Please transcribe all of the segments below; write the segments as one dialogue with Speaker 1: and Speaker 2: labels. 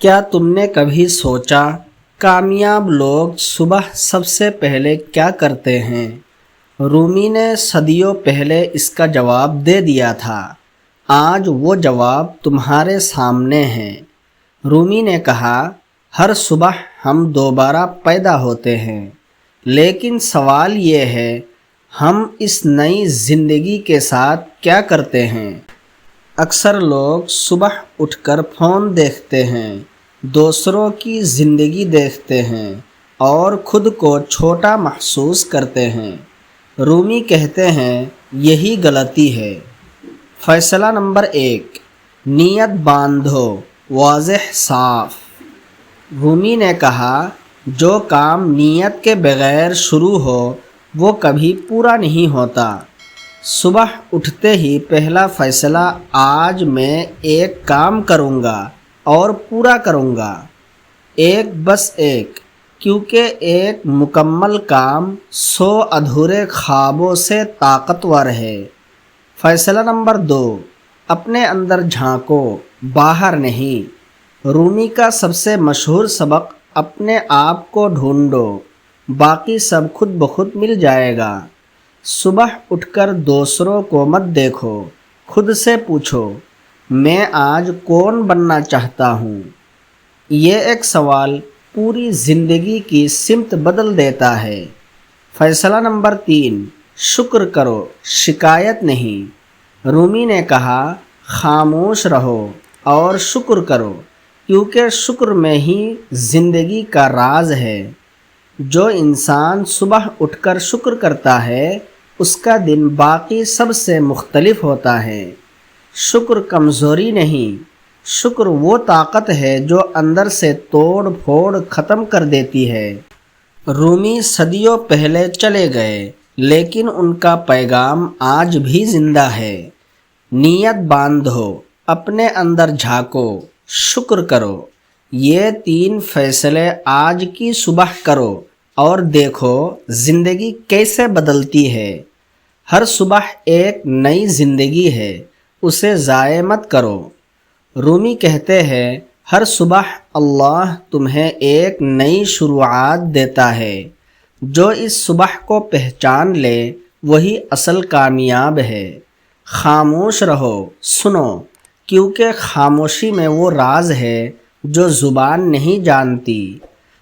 Speaker 1: کیا تم نے کبھی سوچا کامیاب لوگ صبح سب سے پہلے کیا کرتے ہیں؟ رومی نے صدیوں پہلے اس کا جواب دے دیا تھا۔ آج وہ جواب تمہارے سامنے ہے۔ رومی نے کہا، ہر صبح ہم دوبارہ پیدا ہوتے ہیں، لیکن سوال یہ ہے ہم اس نئی زندگی کے ساتھ کیا کرتے ہیں؟ اکثر لوگ صبح اٹھ کر فون دیکھتے ہیں، دوسروں کی زندگی دیکھتے ہیں اور خود کو چھوٹا محسوس کرتے ہیں۔ رومی کہتے ہیں یہی غلطی ہے۔ فیصلہ نمبر 1، نیت باندھو، واضح صاف۔ رومی نے کہا، جو کام نیت کے بغیر شروع ہو وہ کبھی پورا نہیں ہوتا۔ صبح اٹھتے ہی پہلا فیصلہ، آج میں ایک کام کروں گا اور پورا کروں گا۔ بس ایک، کیونکہ ایک مکمل کام 100 ادھورے خوابوں سے طاقتور ہے۔ فیصلہ نمبر 2، اپنے اندر جھانکو، باہر نہیں۔ رومی کا سب سے مشہور سبق، اپنے آپ کو ڈھونڈو، باقی سب خود بخود مل جائے گا۔ صبح اٹھ کر دوسروں کو مت دیکھو، خود سے پوچھو، میں آج کون بننا چاہتا ہوں؟ یہ ایک سوال پوری زندگی کی سمت بدل دیتا ہے۔ فیصلہ نمبر 3، شکر کرو، شکایت نہیں۔ رومی نے کہا، خاموش رہو اور شکر کرو، کیونکہ شکر میں ہی زندگی کا راز ہے۔ جو انسان صبح اٹھ کر شکر کرتا ہے، اس کا دن باقی سب سے مختلف ہوتا ہے۔ شکر کمزوری نہیں، شکر وہ طاقت ہے جو اندر سے توڑ پھوڑ ختم کر دیتی ہے۔ رومی صدیوں پہلے چلے گئے، لیکن ان کا پیغام آج بھی زندہ ہے۔ نیت باندھو، اپنے اندر جھانکو، شکر کرو۔ یہ 3 فیصلے آج کی صبح کرو اور دیکھو زندگی کیسے بدلتی ہے۔ ہر صبح ایک نئی زندگی ہے، اسے ضائع مت کرو۔ رومی کہتے ہیں، ہر صبح اللہ تمہیں ایک نئی شروعات دیتا ہے۔ جو اس صبح کو پہچان لے وہی اصل کامیاب ہے۔ خاموش رہو، سنو، کیونکہ خاموشی میں وہ راز ہے جو زبان نہیں جانتی۔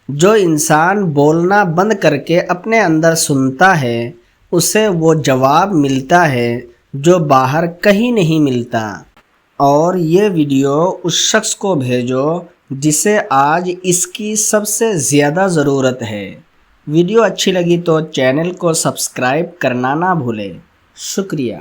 Speaker 1: جو انسان بولنا بند کر کے اپنے اندر سنتا ہے، اسے وہ جواب ملتا ہے جو باہر کہیں نہیں ملتا۔ اور یہ ویڈیو اس شخص کو بھیجو جسے آج اس کی سب سے زیادہ ضرورت ہے۔ ویڈیو اچھی لگی تو چینل کو سبسکرائب کرنا نہ بھولے۔ شکریہ۔